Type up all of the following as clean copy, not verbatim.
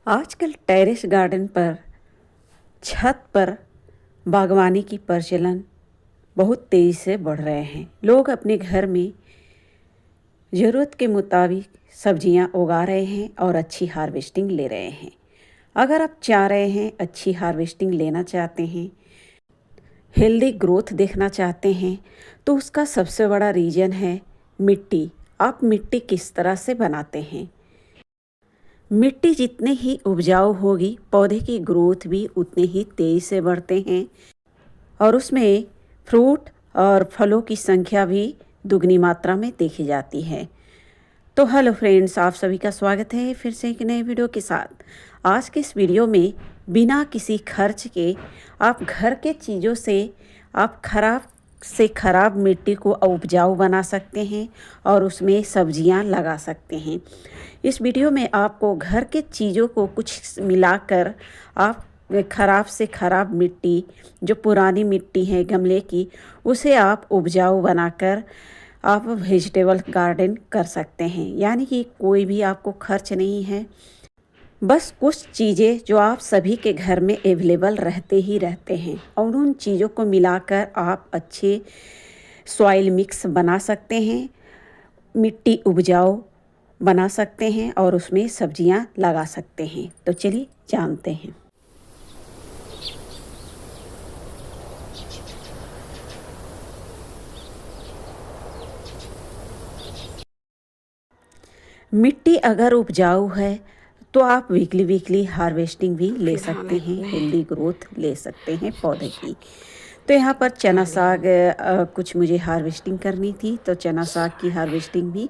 आजकल terrace garden पर छत पर बागवानी की प्रचलन बहुत तेज़ी से बढ़ रहे हैं। लोग अपने घर में ज़रूरत के मुताबिक सब्जियां उगा रहे हैं और अच्छी हार्वेस्टिंग ले रहे हैं। अगर आप चाह रहे हैं अच्छी हार्वेस्टिंग लेना चाहते हैं, हेल्दी ग्रोथ देखना चाहते हैं, तो उसका सबसे बड़ा रीज़न है मिट्टी। आप मिट्टी किस तरह से बनाते हैं। मिट्टी जितने ही उपजाऊ होगी, पौधे की ग्रोथ भी उतने ही तेज़ी से बढ़ते हैं और उसमें फ्रूट और फलों की संख्या भी दुगनी मात्रा में देखी जाती है। तो हेलो फ्रेंड्स, आप सभी का स्वागत है फिर से एक नए वीडियो के साथ। आज के इस वीडियो में बिना किसी खर्च के आप घर के चीज़ों से आप खराब मिट्टी को उपजाऊ बना सकते हैं और उसमें सब्जियां लगा सकते हैं। इस वीडियो में आपको घर के चीज़ों को कुछ मिलाकर आप खराब से खराब मिट्टी, जो पुरानी मिट्टी है गमले की, उसे आप उपजाऊ बनाकर आप वेजिटेबल गार्डन कर सकते हैं। यानी कि कोई भी आपको खर्च नहीं है, बस कुछ चीज़ें जो आप सभी के घर में अवेलेबल रहते हैं और उन चीज़ों को मिलाकर आप अच्छे सॉइल मिक्स बना सकते हैं, मिट्टी उपजाऊ बना सकते हैं और उसमें सब्जियां लगा सकते हैं। तो चलिए जानते हैं। मिट्टी अगर उपजाऊ है तो आप वीकली हार्वेस्टिंग भी ले सकते हैं, हेल्दी ग्रोथ ले सकते हैं पौधे की। तो यहाँ पर चना साग कुछ मुझे हार्वेस्टिंग करनी थी, तो चना साग की हार्वेस्टिंग भी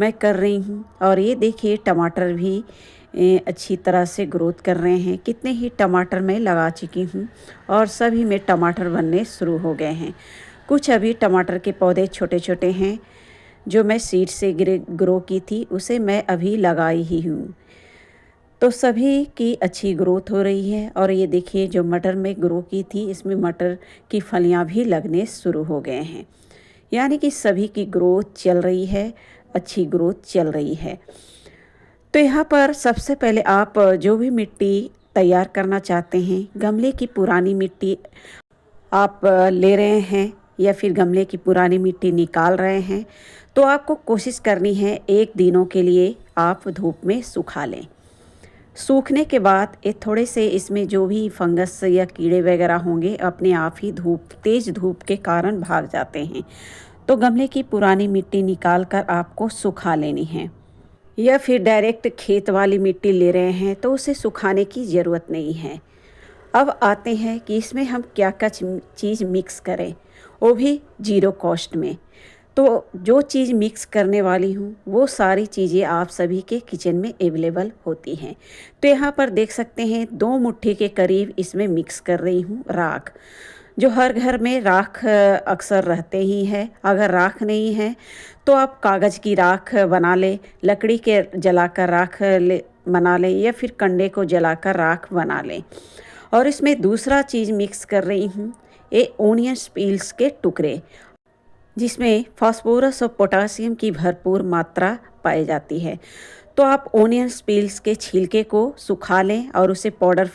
मैं कर रही हूँ। और ये देखिए टमाटर भी अच्छी तरह से ग्रोथ कर रहे हैं। कितने ही टमाटर मैं लगा चुकी हूँ और सभी में टमाटर बनने शुरू हो गए हैं। कुछ अभी टमाटर के पौधे छोटे छोटे हैं, जो मैं सीड से ग्रो की थी उसे मैं अभी लगाई ही हूँ। तो सभी की अच्छी ग्रोथ हो रही है। और ये देखिए जो मटर में ग्रो की थी, इसमें मटर की फलियाँ भी लगने शुरू हो गए हैं। यानी कि सभी की ग्रोथ चल रही है, अच्छी ग्रोथ चल रही है। तो यहाँ पर सबसे पहले आप जो भी मिट्टी तैयार करना चाहते हैं, गमले की पुरानी मिट्टी आप ले रहे हैं या फिर गमले की पुरानी मिट्टी निकाल रहे हैं, तो आपको कोशिश करनी है एक दिनों के लिए आप धूप में सुखा लें। सूखने के बाद ये थोड़े से इसमें जो भी फंगस या कीड़े वगैरह होंगे अपने आप ही तेज़ धूप के कारण भाग जाते हैं। तो गमले की पुरानी मिट्टी निकाल कर आपको सुखा लेनी है। या फिर डायरेक्ट खेत वाली मिट्टी ले रहे हैं तो उसे सुखाने की ज़रूरत नहीं है। अब आते हैं कि इसमें हम क्या क्या चीज़ मिक्स करें, वो भी ज़ीरो कॉस्ट में। तो जो चीज़ मिक्स करने वाली हूँ वो सारी चीज़ें आप सभी के किचन में अवेलेबल होती हैं। तो यहाँ पर देख सकते हैं 2 मुट्ठी के करीब इसमें मिक्स कर रही हूँ राख। जो हर घर में राख अक्सर रहते ही है। अगर राख नहीं है तो आप कागज़ की राख बना लें, लकड़ी के जलाकर राख बना लें या फिर कंडे को जलाकर राख बना लें। और इसमें दूसरा चीज़ मिक्स कर रही हूँ ये ओनियन पील्स के टुकड़े, जिसमें फास्फोरस और पोटासियम की भरपूर मात्रा पाई जाती है। तो आप ओनियन पील्स के छिलके को सुखा लें और उसे पाउडर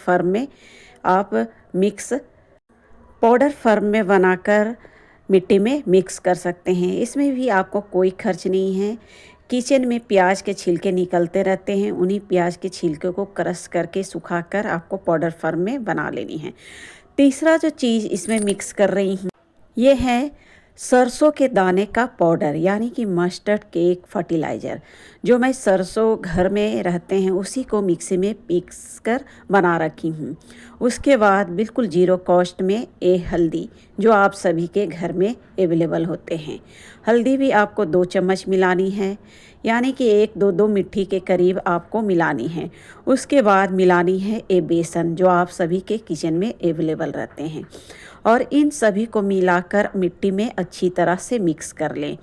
फॉर्म में बनाकर मिट्टी में मिक्स कर सकते हैं। इसमें भी आपको कोई खर्च नहीं है। किचन में प्याज के छिलके निकलते रहते हैं, उन्हीं प्याज के छिलके को क्रश करके सुखाकर आपको पाउडर फॉर्म में बना लेनी है। तीसरा जो चीज़ इसमें मिक्स कर रही हूँ ये है सरसों के दाने का पाउडर, यानी कि मस्टर्ड केक फर्टिलाइज़र। जो मैं सरसों घर में रहते हैं उसी को मिक्सी में पीस कर बना रखी हूँ। उसके बाद बिल्कुल ज़ीरो कॉस्ट में ये हल्दी, जो आप सभी के घर में अवेलेबल होते हैं। हल्दी भी आपको 2 चम्मच मिलानी है, यानी कि 1-2 मिट्टी के करीब आपको मिलानी है। उसके बाद मिलानी है ये बेसन, जो आप सभी के किचन में अवेलेबल रहते हैं। और इन सभी को मिलाकर मिट्टी में अच्छी तरह से मिक्स कर लें।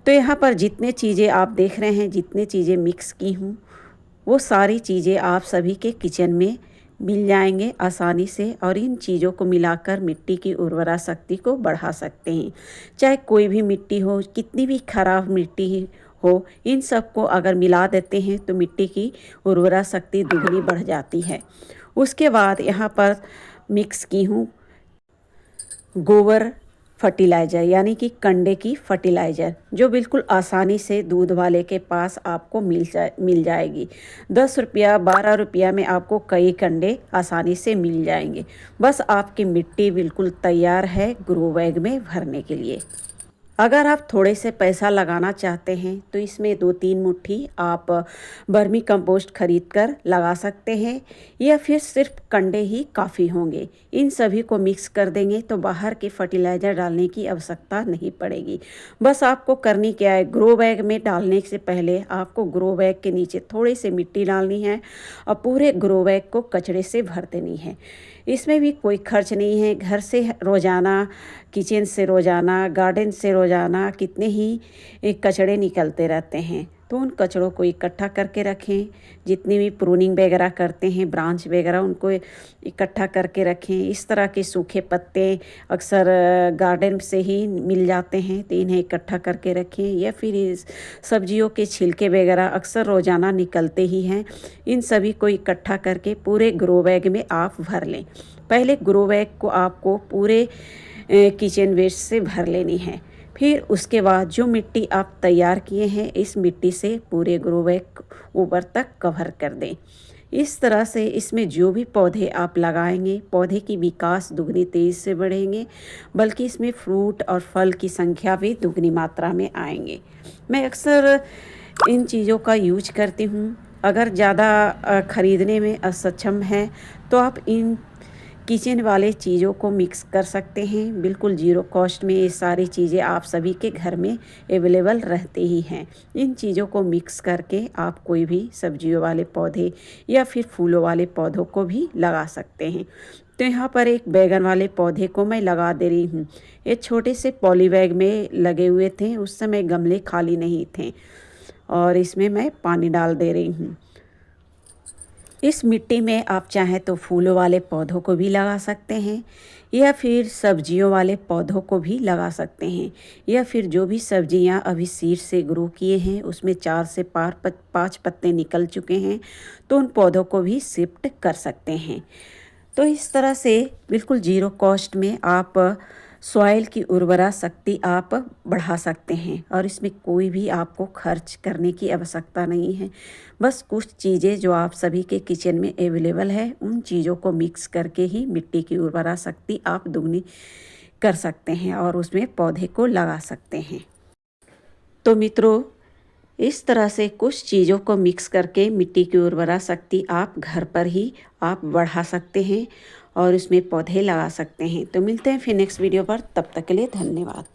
तो यहाँ पर जितने चीज़ें आप देख रहे हैं, जितने चीज़ें मिक्स की हूँ, वो सारी चीज़ें आप सभी के किचन में मिल जाएंगे आसानी से। और इन चीज़ों को मिलाकर मिट्टी की उर्वरा शक्ति को बढ़ा सकते हैं। चाहे कोई भी मिट्टी हो, कितनी भी खराब मिट्टी हो, इन सबको अगर मिला देते हैं तो मिट्टी की उर्वरा शक्ति दुगनी बढ़ जाती है। उसके बाद यहाँ पर मिक्स की हूँ गोबर फर्टिलाइज़र, यानी कि कंडे की फर्टिलाइज़र, जो बिल्कुल आसानी से दूध वाले के पास आपको मिल जाएगी। 10 रुपया 12 रुपया में आपको कई कंडे आसानी से मिल जाएंगे। बस आपकी मिट्टी बिल्कुल तैयार है ग्रो बैग में भरने के लिए। अगर आप थोड़े से पैसा लगाना चाहते हैं तो इसमें 2-3 मुट्ठी आप वर्मी कंपोस्ट खरीद कर लगा सकते हैं, या फिर सिर्फ कंडे ही काफ़ी होंगे। इन सभी को मिक्स कर देंगे तो बाहर के फर्टिलाइज़र डालने की आवश्यकता नहीं पड़ेगी। बस आपको करनी क्या है, ग्रो बैग में डालने से पहले आपको ग्रो बैग के नीचे थोड़ी सी मिट्टी डालनी है और पूरे ग्रो बैग को कचड़े से भर देनी है। इसमें भी कोई खर्च नहीं है। घर से रोज़ाना, किचन से रोज़ाना, गार्डन से रोज़ाना कितने ही कचड़े निकलते रहते हैं, तो उन कचड़ों को इकट्ठा करके रखें। जितनी भी प्रूनिंग वगैरह करते हैं, ब्रांच वगैरह, उनको इकट्ठा करके रखें। इस तरह के सूखे पत्ते अक्सर गार्डन से ही मिल जाते हैं, तो इन्हें इकट्ठा करके रखें। या फिर इस सब्जियों के छिलके वगैरह अक्सर रोज़ाना निकलते ही हैं, इन सभी को इकट्ठा करके पूरे ग्रो बैग में आप भर लें। पहले ग्रो बैग को आपको पूरे किचन वेस्ट से भर लेनी है। फिर उसके बाद जो मिट्टी आप तैयार किए हैं, इस मिट्टी से पूरे ग्रो बैग ऊपर तक कवर कर दें। इस तरह से इसमें जो भी पौधे आप लगाएंगे, पौधे की विकास दुगनी तेज़ से बढ़ेंगे, बल्कि इसमें फ्रूट और फल की संख्या भी दुगनी मात्रा में आएंगे। मैं अक्सर इन चीज़ों का यूज करती हूँ। अगर ज़्यादा ख़रीदने में असक्षम हैं तो आप इन किचन वाले चीज़ों को मिक्स कर सकते हैं। बिल्कुल ज़ीरो कॉस्ट में ये सारी चीज़ें आप सभी के घर में अवेलेबल रहते ही हैं। इन चीज़ों को मिक्स करके आप कोई भी सब्जियों वाले पौधे या फिर फूलों वाले पौधों को भी लगा सकते हैं। तो यहाँ पर एक बैगन वाले पौधे को मैं लगा दे रही हूँ। ये छोटे से पॉली बैग में लगे हुए थे, उस समय गमले खाली नहीं थे, और इसमें मैं पानी डाल दे रही हूँ। इस मिट्टी में आप चाहें तो फूलों वाले पौधों को भी लगा सकते हैं, या फिर सब्जियों वाले पौधों को भी लगा सकते हैं, या फिर जो भी सब्जियां अभी सीड से ग्रो किए हैं उसमें 4 से 5 पत्ते निकल चुके हैं, तो उन पौधों को भी शिफ्ट कर सकते हैं। तो इस तरह से बिल्कुल ज़ीरो कॉस्ट में आप सॉइल की उर्वरा शक्ति आप बढ़ा सकते हैं, और इसमें कोई भी आपको खर्च करने की आवश्यकता नहीं है। बस कुछ चीज़ें जो आप सभी के किचन में अवेलेबल है, उन चीज़ों को मिक्स करके ही मिट्टी की उर्वरा शक्ति आप दुगनी कर सकते हैं और उसमें पौधे को लगा सकते हैं। तो मित्रों, इस तरह से कुछ चीज़ों को मिक्स करके मिट्टी की उर्वरा शक्ति आप घर पर ही आप बढ़ा सकते हैं और उसमें पौधे लगा सकते हैं। तो मिलते हैं फिर नेक्स्ट वीडियो पर, तब तक के लिए धन्यवाद।